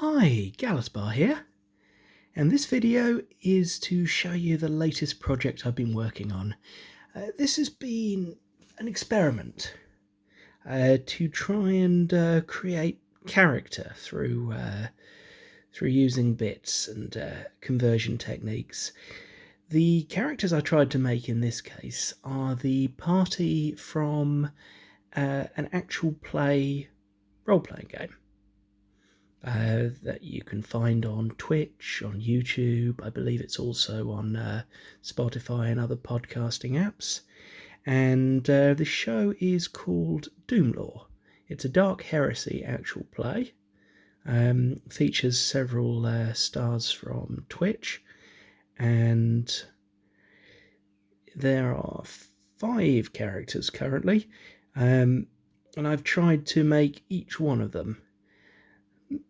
Hi, Galasbar here, and this video is to show you the latest project I've been working on. This has been an experiment to try and create character through using bits and conversion techniques. The characters I tried to make in this case are the party from an actual play role-playing game. That you can find on Twitch, on YouTube. I believe it's also on Spotify and other podcasting apps. And the show is called Doomlore. It's a Dark Heresy actual play. Features several stars from Twitch. And there are 5 characters currently. And I've tried to make each one of them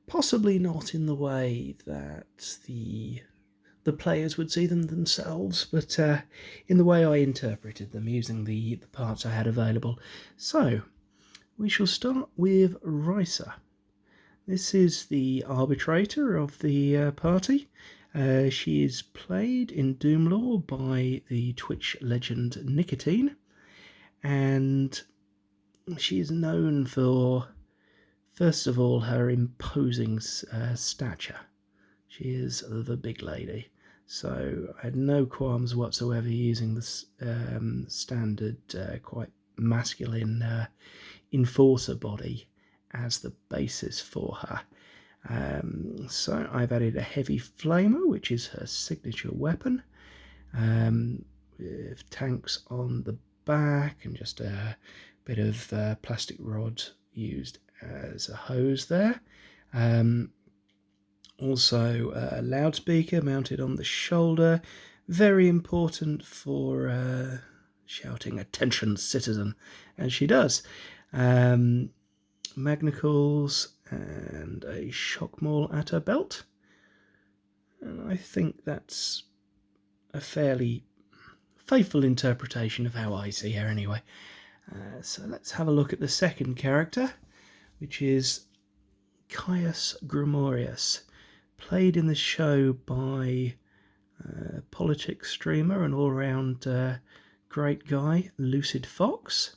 possibly not in the way that the players would see them themselves, but in the way I interpreted them using the parts I had available. So, we shall start with Risa. This is the arbitrator of the party. She is played in Doomlore by the Twitch legend Nicotine, and she is known for, first of all, her imposing stature. She is the big lady, so I had no qualms whatsoever using this standard, quite masculine enforcer body as the basis for her. So I've added a heavy flamer, which is her signature weapon, with tanks on the back and just a bit of plastic rod used as a hose there. Also a loudspeaker mounted on the shoulder, very important for shouting "Attention, citizen," as she does. Magnacles and a shock maul at her belt, and I think that's a fairly faithful interpretation of how I see her anyway. So let's have a look at the second character, which is Caius Grimorius, played in the show by politics streamer and all-round great guy, Lucid Fox.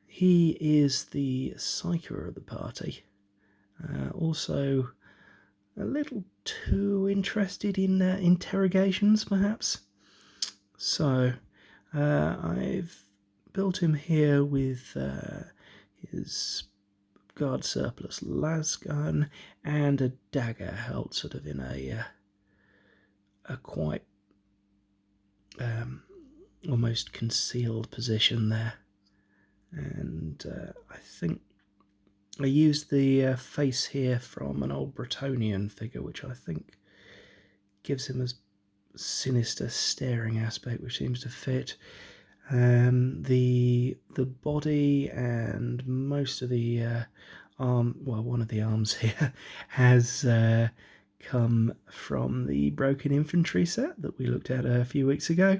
He is the psyker of the party, also a little too interested in interrogations, perhaps. So I've built him here with his guard surplus lasgun and a dagger held sort of in a quite almost concealed position there. And I think I used the face here from an old Bretonian figure, which I think gives him a sinister staring aspect, which seems to fit. The body and most of the one of the arms here has come from the Broken Infantry set that we looked at a few weeks ago,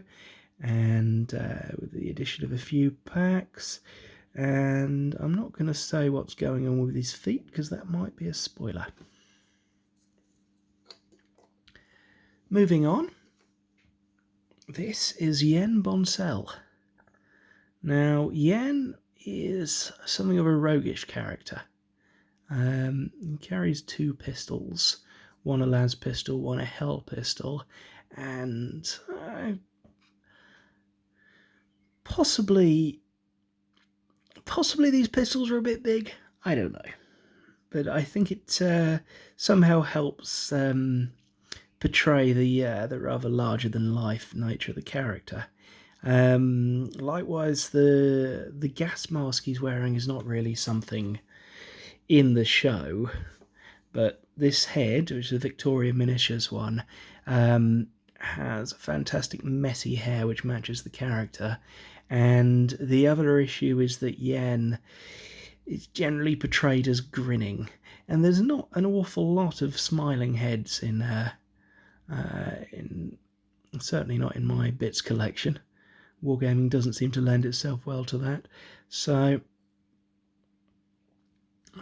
and with the addition of a few packs. And I'm not going to say what's going on with his feet because that might be a spoiler. Moving on, this is Yen Bonsell. Now, Yen is something of a roguish character. He carries 2 pistols, one a las pistol, one a hell pistol, and possibly these pistols are a bit big. I don't know, but I think it somehow helps portray the rather larger than life nature of the character. Likewise, the gas mask he's wearing is not really something in the show, but this head, which is a Victoria Miniatures one, has fantastic messy hair which matches the character. And the other issue is that Yen is generally portrayed as grinning, and there's not an awful lot of smiling heads in certainly not in my bits collection. Wargaming doesn't seem to lend itself well to that. So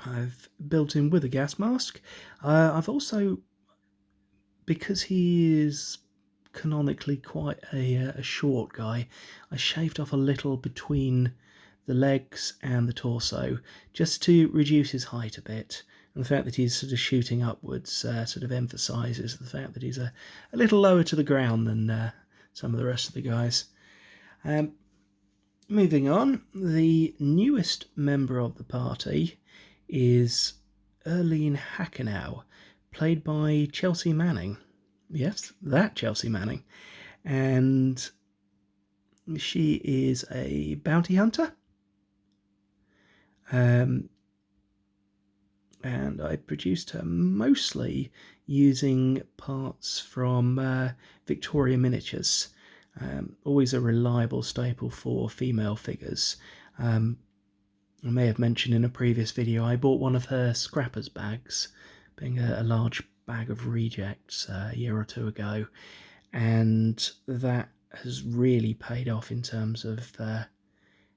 I've built him with a gas mask. I've also, because he is canonically quite a short guy, I shaved off a little between the legs and the torso just to reduce his height a bit. And the fact that he's sort of shooting upwards sort of emphasises the fact that he's a little lower to the ground than some of the rest of the guys. Moving on, the newest member of the party is Erlene Hackenau, played by Chelsea Manning. Yes, that Chelsea Manning. And she is a bounty hunter. And I produced her mostly using parts from Victoria Miniatures. Always a reliable staple for female figures. I may have mentioned in a previous video I bought one of her scrappers bags, being a large bag of rejects a year or two ago, and that has really paid off in terms of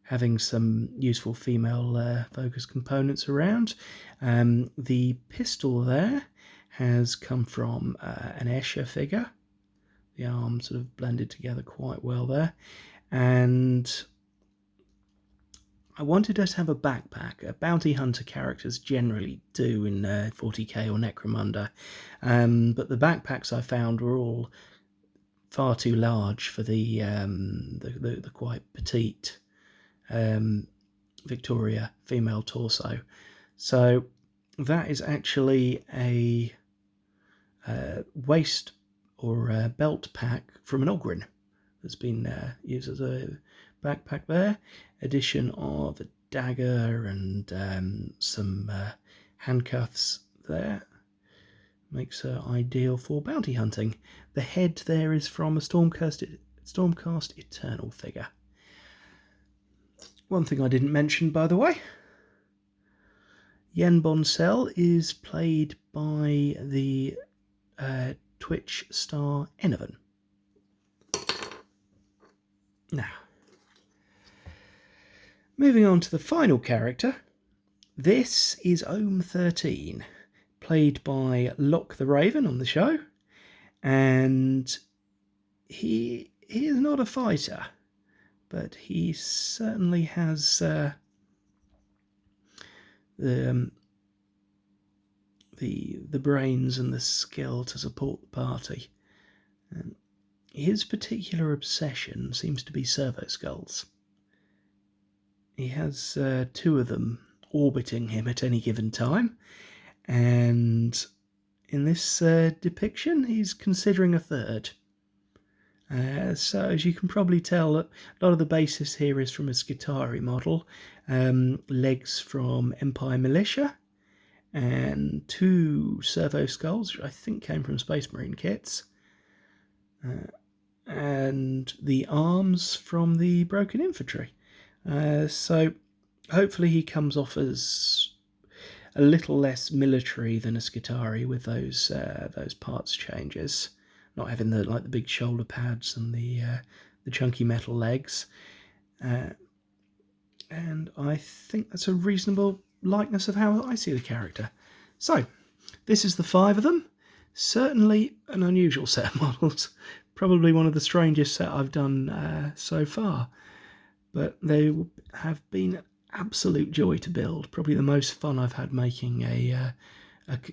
having some useful female focus components around. The pistol there has come from an Escher figure. The arms sort of blended together quite well there, and I wanted her to have a backpack. Bounty hunter characters generally do in 40k or Necromunda, but the backpacks I found were all far too large for the quite petite Victoria female torso. So that is actually a waist or a belt pack from an Ogren that's been used as a backpack there. Addition of a dagger and some handcuffs there. Makes her ideal for bounty hunting. The head there is from a Stormcast Eternal figure. One thing I didn't mention, by the way, Yen Boncel is played by the Twitch star Enovan. Now, moving on to the final character, this is Ohm 13, played by Locke the Raven on the show, and he is not a fighter, but he certainly has the brains and the skill to support the party. And his particular obsession seems to be servo skulls. He has two of them orbiting him at any given time, and in this depiction he's considering a third. So as you can probably tell, a lot of the basis here is from a Skitarii model, legs from Empire Militia, and two servo skulls, which I think came from Space Marine kits, and the arms from the Broken Infantry. So hopefully he comes off as a little less military than a Skitarii with those parts changes, not having the big shoulder pads and the chunky metal legs. And I think that's a reasonable likeness of how I see the character. So this is the 5 of them. Certainly an unusual set of models. Probably one of the strangest set I've done so far. But they have been an absolute joy to build. Probably the most fun I've had making a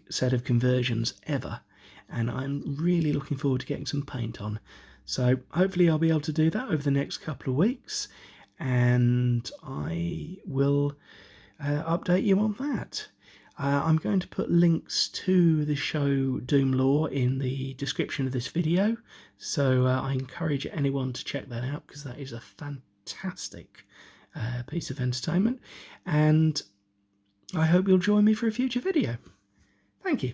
set of conversions ever. And I'm really looking forward to getting some paint on. So hopefully I'll be able to do that over the next couple of weeks. And I will update you on that. I'm going to put links to the show Doomlore in the description of this video, so I encourage anyone to check that out, because that is a fantastic piece of entertainment, and I hope you'll join me for a future video. Thank you.